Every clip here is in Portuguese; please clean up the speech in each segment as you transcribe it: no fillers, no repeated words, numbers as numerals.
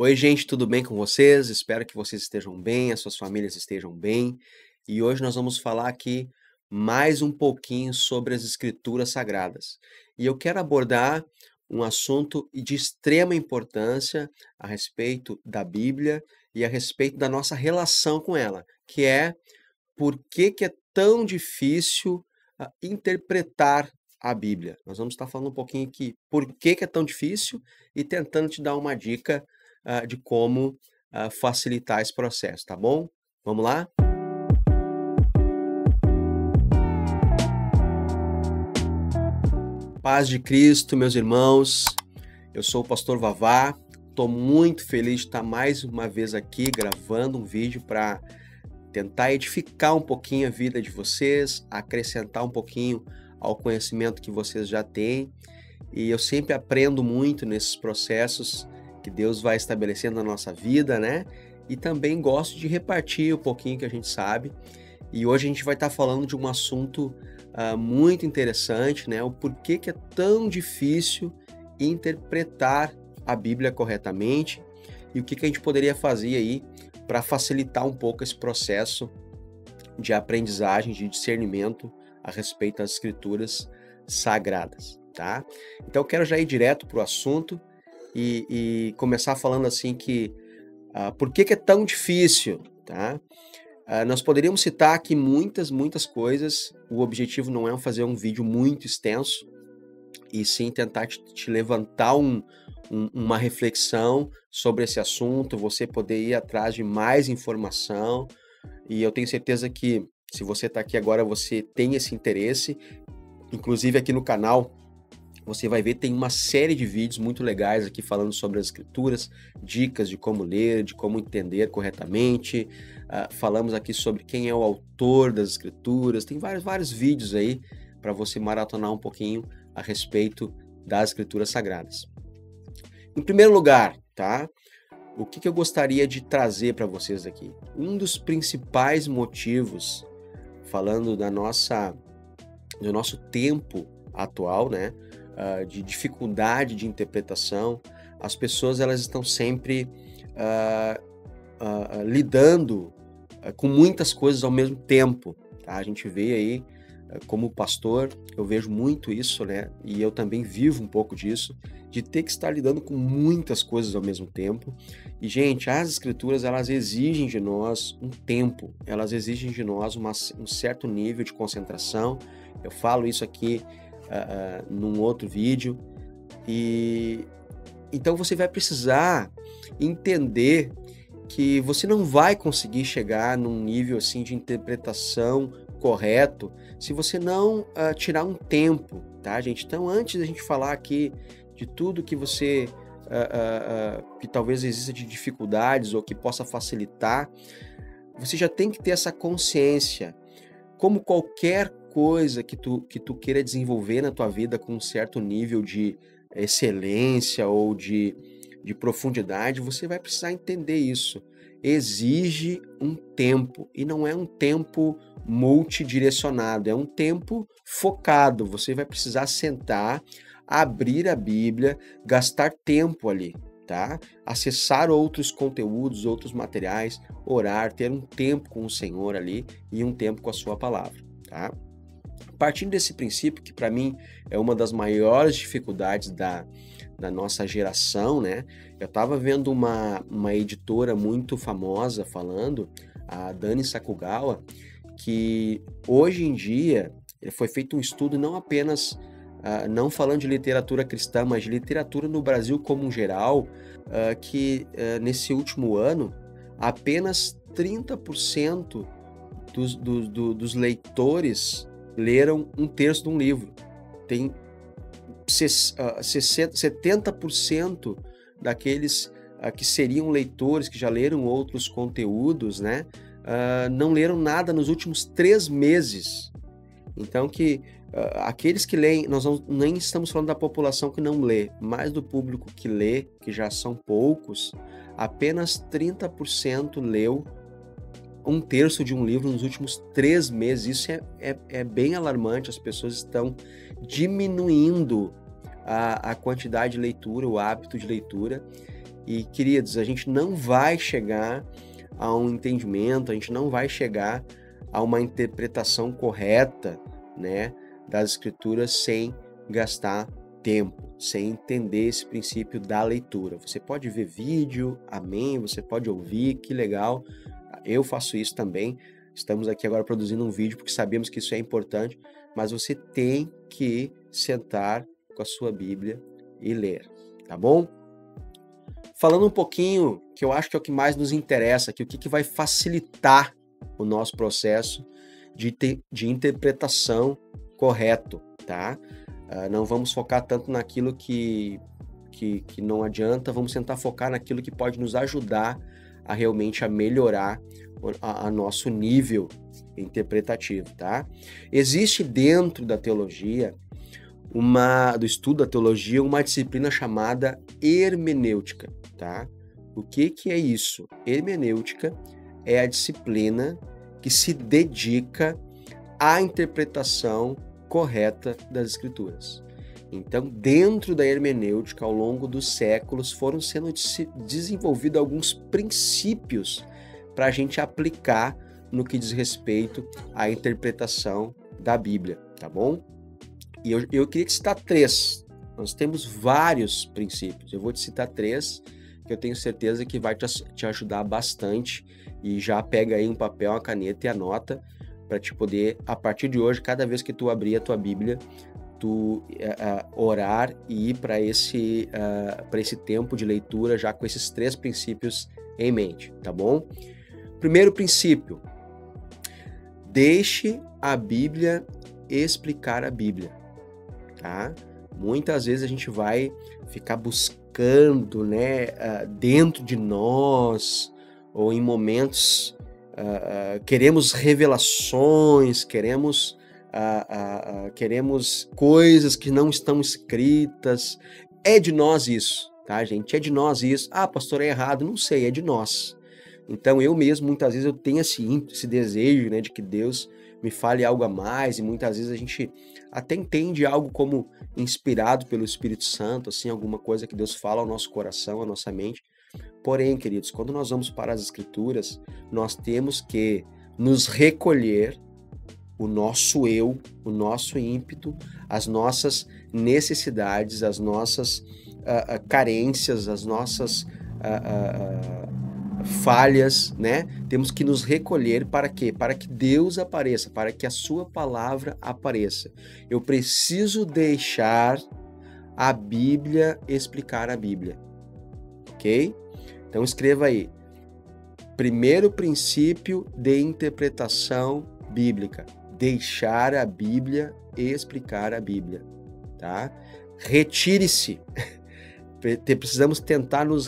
Oi, gente, tudo bem com vocês? Espero que vocês estejam bem, as suas famílias estejam bem. E hoje nós vamos falar aqui mais um pouquinho sobre as Escrituras Sagradas. E eu quero abordar um assunto de extrema importância a respeito da Bíblia e a respeito da nossa relação com ela, que é por que é tão difícil interpretar a Bíblia. Nós vamos estar falando um pouquinho aqui por que é tão difícil e tentando te dar uma dica de como facilitar esse processo, tá bom? Vamos lá? Paz de Cristo, meus irmãos. Eu sou o pastor Vavá. Estou muito feliz de estar mais uma vez aqui gravando um vídeo para tentar edificar um pouquinho a vida de vocês, acrescentar um pouquinho ao conhecimento que vocês já têm. E eu sempre aprendo muito nesses processos que Deus vai estabelecendo na nossa vida, né? E também gosto de repartir um pouquinho que a gente sabe. E hoje a gente vai estar falando de um assunto muito interessante, né? O porquê que é tão difícil interpretar a Bíblia corretamente e o que a gente poderia fazer aí para facilitar um pouco esse processo de aprendizagem, de discernimento a respeito das Escrituras Sagradas, tá? Então eu quero já ir direto para o assunto e começar falando assim que por que é tão difícil, tá? Nós poderíamos citar aqui muitas coisas. O objetivo não é fazer um vídeo muito extenso, e sim tentar te levantar uma reflexão sobre esse assunto, você poder ir atrás de mais informação. E eu tenho certeza que se você está aqui agora, você tem esse interesse. Inclusive aqui no canal, você vai ver, tem uma série de vídeos muito legais aqui falando sobre as escrituras, dicas de como ler, de como entender corretamente. Falamos aqui sobre quem é o autor das escrituras. Tem vários vídeos aí para você maratonar um pouquinho a respeito das escrituras sagradas. Em primeiro lugar, tá? O que eu gostaria de trazer para vocês aqui? Um dos principais motivos, falando do nosso tempo atual, né? De dificuldade de interpretação, as pessoas elas estão sempre lidando com muitas coisas ao mesmo tempo, tá? A gente vê aí, como pastor, eu vejo muito isso, né? E eu também vivo um pouco disso, de ter que estar lidando com muitas coisas ao mesmo tempo. E, gente, as escrituras, elas exigem de nós um tempo, elas exigem de nós um certo nível de concentração. Eu falo isso aqui num outro vídeo. E então você vai precisar entender que você não vai conseguir chegar num nível assim de interpretação correto se você não tirar um tempo, tá, gente? Então, antes da gente falar aqui de tudo que você que talvez exista de dificuldades ou que possa facilitar, você já tem que ter essa consciência. Como qualquer coisa que tu queira desenvolver na tua vida com um certo nível de excelência ou de profundidade, você vai precisar entender isso. Exige um tempo, e não é um tempo multidirecionado, é um tempo focado. Você vai precisar sentar, abrir a Bíblia, gastar tempo ali, tá? Acessar outros conteúdos, outros materiais, orar, ter um tempo com o Senhor ali e um tempo com a sua palavra, tá? Partindo desse princípio, que para mim é uma das maiores dificuldades da nossa geração, né? Eu estava vendo uma editora muito famosa falando, a Dani Sakugawa, que hoje em dia foi feito um estudo não apenas, não falando de literatura cristã, mas de literatura no Brasil como um geral, que nesse último ano, apenas 30% dos leitores leram um terço de um livro. Tem 70% daqueles que seriam leitores, que já leram outros conteúdos, né, não leram nada nos últimos 3 meses. Então, aqueles que leem, nós nem estamos falando da população que não lê, mas do público que lê, que já são poucos, apenas 30% leu um terço de um livro nos últimos 3 meses. Isso é bem alarmante. As pessoas estão diminuindo a quantidade de leitura, o hábito de leitura, E, queridos, a gente não vai chegar a um entendimento, a gente não vai chegar a uma interpretação correta, né, das Escrituras sem gastar tempo, sem entender esse princípio da leitura. Você pode ver vídeo, amém, você pode ouvir, que legal. Eu faço isso também. Estamos aqui agora produzindo um vídeo porque sabemos que isso é importante, mas você tem que sentar com a sua Bíblia e ler, tá bom? Falando um pouquinho, que eu acho que é o que mais nos interessa, que o que vai facilitar o nosso processo de interpretação correto, tá? Não vamos focar tanto naquilo que não adianta, vamos tentar focar naquilo que pode nos ajudar a realmente melhorar a nosso nível interpretativo, tá? Existe dentro da teologia, do estudo da teologia, uma disciplina chamada hermenêutica, tá? O que é isso? Hermenêutica é a disciplina que se dedica à interpretação correta das Escrituras. Então, dentro da hermenêutica, ao longo dos séculos, foram sendo desenvolvidos alguns princípios para a gente aplicar no que diz respeito à interpretação da Bíblia, tá bom? E eu queria te citar 3. Nós temos vários princípios. Eu vou te citar 3, que eu tenho certeza que vai te ajudar bastante. E já pega aí um papel, uma caneta e anota, para te poder, a partir de hoje, cada vez que tu abrir a tua Bíblia, tu orar e ir para esse tempo de leitura já com esses 3 princípios em mente, tá bom? Primeiro princípio: deixe a Bíblia explicar a Bíblia, tá? Muitas vezes a gente vai ficar buscando, né, dentro de nós, ou em momentos queremos revelações, queremos coisas que não estão escritas. É de nós isso, tá, gente? É de nós isso. Ah, pastor, é errado. Não sei, é de nós. Então, eu mesmo, muitas vezes, eu tenho esse desejo, né, de que Deus me fale algo a mais, e muitas vezes a gente até entende algo como inspirado pelo Espírito Santo, assim, alguma coisa que Deus fala ao nosso coração, à nossa mente. Porém, queridos, quando nós vamos para as Escrituras, nós temos que nos recolher, o nosso eu, o nosso ímpeto, as nossas necessidades, as nossas carências, as nossas falhas, né? Temos que nos recolher para quê? Para que Deus apareça, para que a sua palavra apareça. Eu preciso deixar a Bíblia explicar a Bíblia, ok? Então escreva aí: primeiro princípio de interpretação bíblica, deixar a Bíblia explicar a Bíblia, tá? Retire-se. Precisamos tentar nos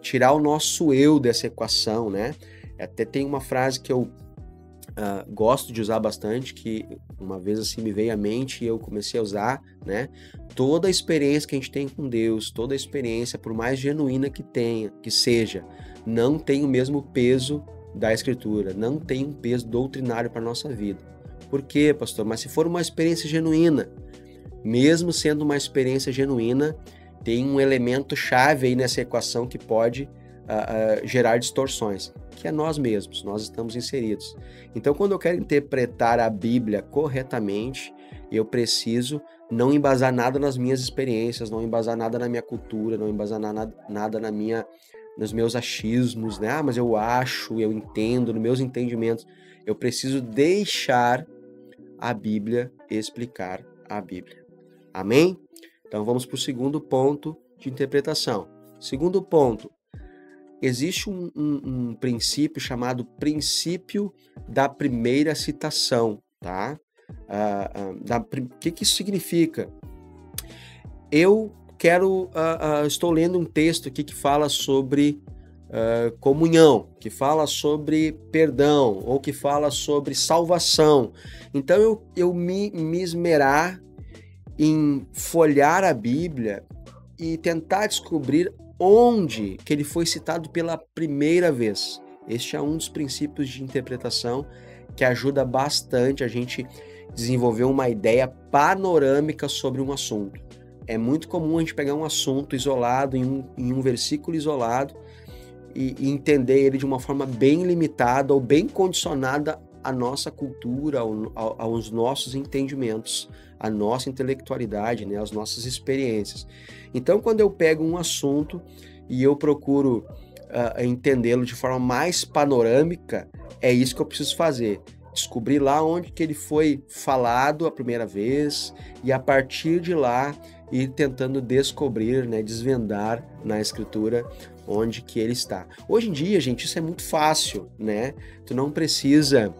tirar o nosso eu dessa equação, né? Até tem uma frase que eu gosto de usar bastante, que uma vez assim me veio à mente e eu comecei a usar, né? Toda a experiência que a gente tem com Deus, toda a experiência, por mais genuína que seja, não tem o mesmo peso da Escritura, não tem um peso doutrinário para a nossa vida. Por quê, pastor? Mas se for uma experiência genuína, mesmo sendo uma experiência genuína, tem um elemento chave aí nessa equação que pode gerar distorções, que é nós mesmos, nós estamos inseridos. Então, quando eu quero interpretar a Bíblia corretamente, eu preciso não embasar nada nas minhas experiências, não embasar nada na minha cultura, não embasar nada nos meus achismos, né? Mas eu acho, eu entendo, nos meus entendimentos. Eu preciso deixar a Bíblia explicar a Bíblia. Amém? Então vamos para o segundo ponto de interpretação. Segundo ponto: existe um princípio chamado princípio da primeira citação, tá? O que isso significa? Eu estou lendo um texto aqui que fala sobre comunhão, que fala sobre perdão, ou que fala sobre salvação. Então eu me esmerar em folhear a Bíblia e tentar descobrir onde que ele foi citado pela primeira vez. Este é um dos princípios de interpretação que ajuda bastante a gente desenvolver uma ideia panorâmica sobre um assunto. É muito comum a gente pegar um assunto isolado, em um versículo isolado, e entender ele de uma forma bem limitada ou bem condicionada à nossa cultura, aos nossos entendimentos, à nossa intelectualidade, né, às nossas experiências. Então, quando eu pego um assunto e eu procuro entendê-lo de forma mais panorâmica, é isso que eu preciso fazer. Descobrir lá onde que ele foi falado a primeira vez e, a partir de lá, ir tentando descobrir, né, desvendar na escritura onde que ele está. Hoje em dia, gente, isso é muito fácil, né? Tu não precisa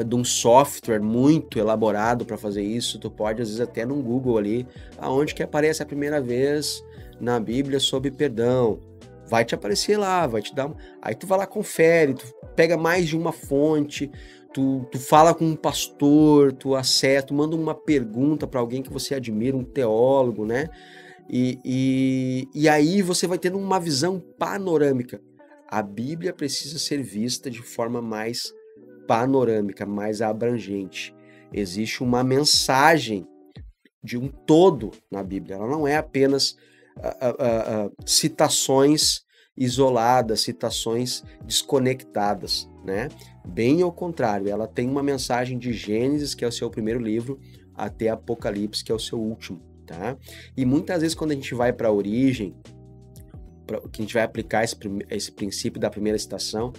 de um software muito elaborado para fazer isso. Tu pode, às vezes, até no Google ali, aonde que aparece a primeira vez na Bíblia sobre perdão. Vai te aparecer lá, vai te dar... Aí tu vai lá, confere, tu pega mais de uma fonte, tu fala com um pastor, tu acessa, tu manda uma pergunta para alguém que você admira, um teólogo, né? E aí você vai tendo uma visão panorâmica. A Bíblia precisa ser vista de forma mais panorâmica, mais abrangente. Existe uma mensagem de um todo na Bíblia. Ela não é apenas citações isoladas, citações desconectadas, né? Bem ao contrário, ela tem uma mensagem de Gênesis, que é o seu primeiro livro, até Apocalipse, que é o seu último. Tá? E muitas vezes, quando a gente vai para a origem, que a gente vai aplicar esse princípio da primeira citação,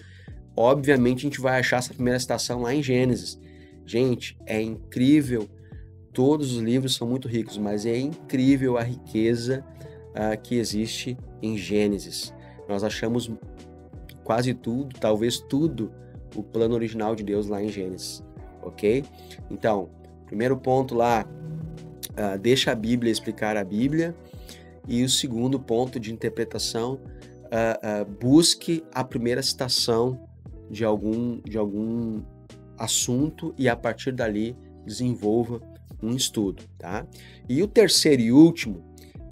obviamente a gente vai achar essa primeira citação lá em Gênesis. Gente, é incrível, todos os livros são muito ricos, mas é incrível a riqueza que existe em Gênesis. Nós achamos quase tudo, talvez tudo, o plano original de Deus lá em Gênesis, ok? Então, primeiro ponto lá, deixa a Bíblia explicar a Bíblia. E o segundo ponto de interpretação, busque a primeira citação de algum assunto e, a partir dali, desenvolva um estudo, tá? E o terceiro e último,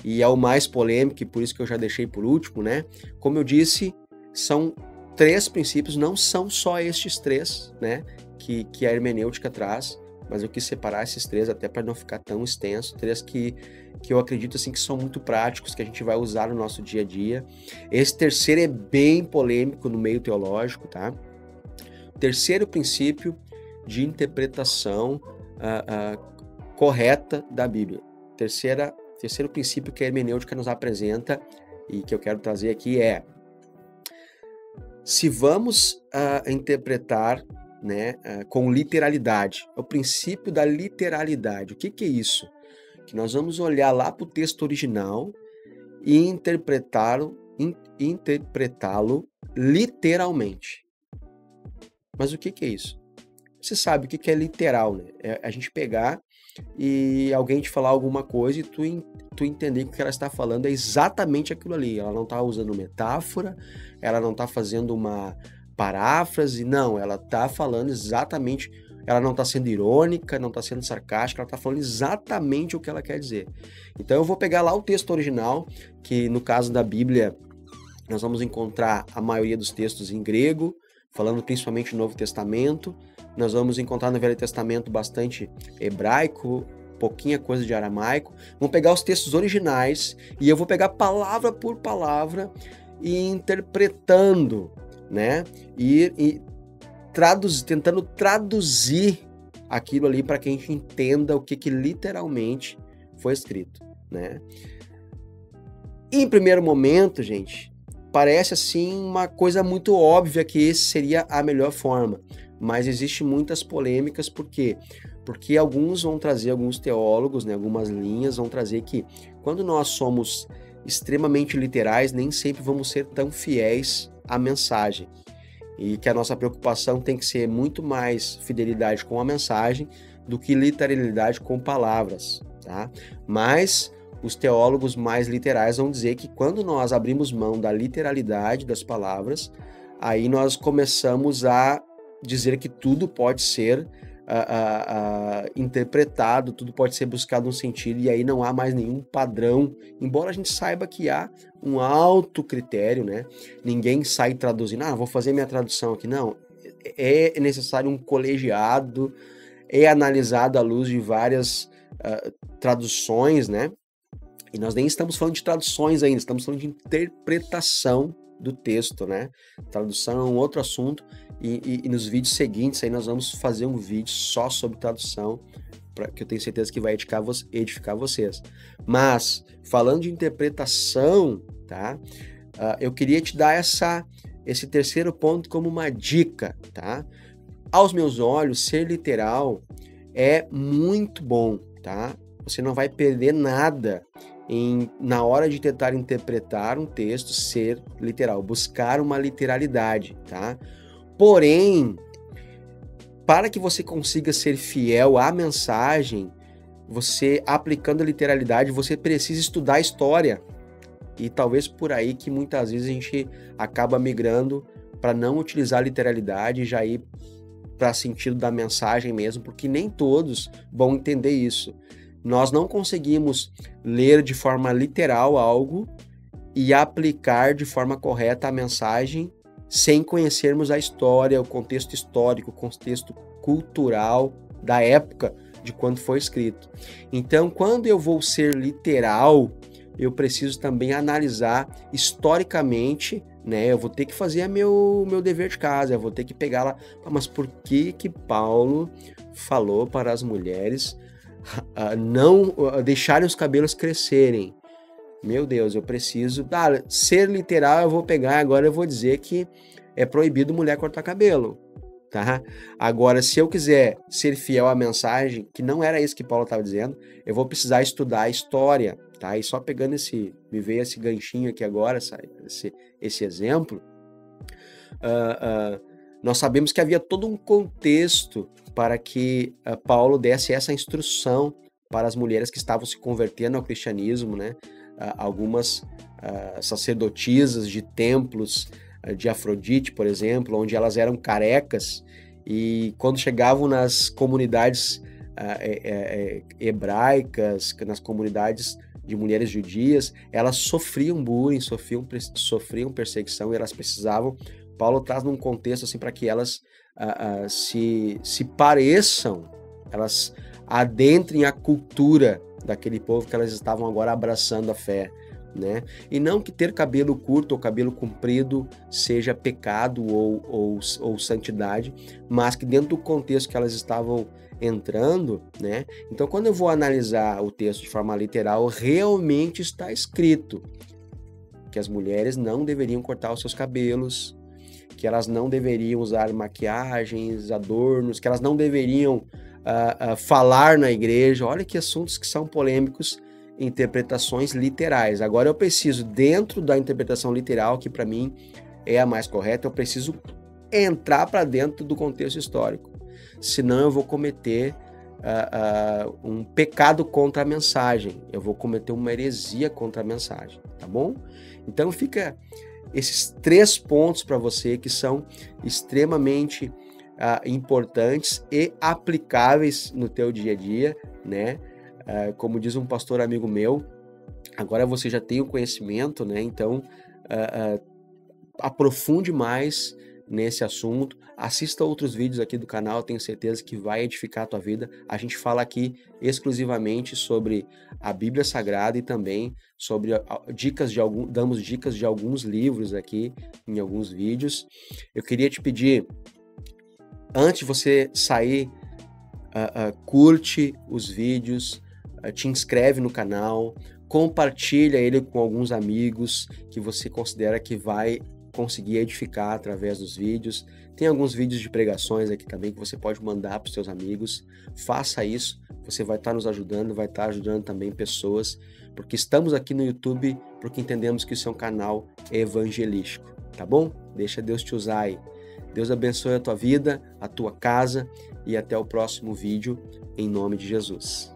e é o mais polêmico, e por isso que eu já deixei por último, né? Como eu disse, são 3 princípios, não são só estes 3, né, que a hermenêutica traz, mas eu quis separar esses 3 até para não ficar tão extenso, 3 que eu acredito assim que são muito práticos, que a gente vai usar no nosso dia a dia. Esse terceiro é bem polêmico no meio teológico, tá? Terceiro princípio de interpretação correta da Bíblia. Terceiro princípio que a hermenêutica nos apresenta e que eu quero trazer aqui é: se vamos interpretar, né, com literalidade, é o princípio da literalidade. O que é isso? Que nós vamos olhar lá para o texto original e interpretá-lo literalmente. Mas o que é isso? Você sabe o que é literal, né? É a gente pegar e alguém te falar alguma coisa e tu entender que o que ela está falando é exatamente aquilo ali. Ela não está usando metáfora, ela não está fazendo uma paráfrase, não, ela está falando exatamente, ela não está sendo irônica, não está sendo sarcástica, ela está falando exatamente o que ela quer dizer. Então eu vou pegar lá o texto original, que no caso da Bíblia nós vamos encontrar a maioria dos textos em grego, falando principalmente do Novo Testamento. Nós vamos encontrar no Velho Testamento bastante hebraico, pouquinha coisa de aramaico. Vamos pegar os textos originais e eu vou pegar palavra por palavra e interpretando, né? E tentando traduzir aquilo ali para que a gente entenda o que literalmente foi escrito, né? Em primeiro momento, gente, parece assim uma coisa muito óbvia que esse seria a melhor forma, mas existem muitas polêmicas. Por quê? Porque alguns teólogos, né, algumas linhas vão trazer que quando nós somos extremamente literais, nem sempre vamos ser tão fiéis à mensagem. E que a nossa preocupação tem que ser muito mais fidelidade com a mensagem do que literalidade com palavras, tá? Mas os teólogos mais literais vão dizer que quando nós abrimos mão da literalidade das palavras, aí nós começamos a dizer que tudo pode ser interpretado, tudo pode ser buscado um sentido, e aí não há mais nenhum padrão, embora a gente saiba que há um alto critério, né? Ninguém sai traduzindo, vou fazer minha tradução aqui, não. É necessário um colegiado, é analisado à luz de várias traduções, né? E nós nem estamos falando de traduções ainda, estamos falando de interpretação do texto, né? Tradução é um outro assunto e nos vídeos seguintes aí nós vamos fazer um vídeo só sobre tradução, que eu tenho certeza que vai edificar vocês. Mas, falando de interpretação, tá? Eu queria te dar esse terceiro ponto como uma dica, tá? Aos meus olhos, ser literal é muito bom, tá? Você não vai perder nada na hora de tentar interpretar um texto, ser literal, buscar uma literalidade, tá? Porém, para que você consiga ser fiel à mensagem, você aplicando a literalidade, você precisa estudar a história. E talvez por aí que muitas vezes a gente acaba migrando para não utilizar a literalidade e já ir para sentido da mensagem mesmo, porque nem todos vão entender isso. Nós não conseguimos ler de forma literal algo e aplicar de forma correta a mensagem sem conhecermos a história, o contexto histórico, o contexto cultural da época de quando foi escrito. Então, quando eu vou ser literal, eu preciso também analisar historicamente, né? Eu vou ter que fazer meu dever de casa, eu vou ter que pegar lá, mas por que Paulo falou para as mulheres não deixarem os cabelos crescerem? Meu Deus, eu preciso ser literal. Eu vou pegar agora, eu vou dizer que é proibido mulher cortar cabelo, tá? Agora, se eu quiser ser fiel à mensagem, que não era isso que Paulo estava dizendo, eu vou precisar estudar a história, tá? E só pegando me veio esse ganchinho aqui agora, esse exemplo, nós sabemos que havia todo um contexto para que Paulo desse essa instrução para as mulheres que estavam se convertendo ao cristianismo, né? Algumas sacerdotisas de templos de Afrodite, por exemplo, onde elas eram carecas, e quando chegavam nas comunidades hebraicas, nas comunidades de mulheres judias, elas sofriam bullying, sofriam perseguição, e elas precisavam. Paulo traz num contexto assim para que elas se pareçam, elas adentrem a cultura daquele povo que elas estavam agora abraçando a fé, né? E não que ter cabelo curto ou cabelo comprido seja pecado ou santidade, mas que dentro do contexto que elas estavam entrando, né? Então, quando eu vou analisar o texto de forma literal, realmente está escrito que as mulheres não deveriam cortar os seus cabelos, que elas não deveriam usar maquiagens, adornos, que elas não deveriam falar na igreja. Olha que assuntos que são polêmicos, interpretações literais. Agora eu preciso, dentro da interpretação literal, que para mim é a mais correta, eu preciso entrar para dentro do contexto histórico. Senão eu vou cometer um pecado contra a mensagem, eu vou cometer uma heresia contra a mensagem, tá bom? Então fica esses 3 pontos para você que são extremamente importantes e aplicáveis no teu dia a dia, né? Como diz um pastor amigo meu, agora você já tem o conhecimento, né? Então aprofunde mais nesse assunto, assista outros vídeos aqui do canal, tenho certeza que vai edificar a tua vida. A gente fala aqui exclusivamente sobre a Bíblia Sagrada e também sobre damos dicas de alguns livros aqui em alguns vídeos. Eu queria te pedir, antes de você sair, curte os vídeos, te inscreve no canal, compartilha ele com alguns amigos que você considera que vai conseguir edificar através dos vídeos. Tem alguns vídeos de pregações aqui também que você pode mandar para os seus amigos. Faça isso, você vai estar nos ajudando, vai estar ajudando também pessoas, porque estamos aqui no YouTube porque entendemos que isso é um canal evangelístico, tá bom? Deixa Deus te usar aí. Deus abençoe a tua vida, a tua casa, e até o próximo vídeo, em nome de Jesus.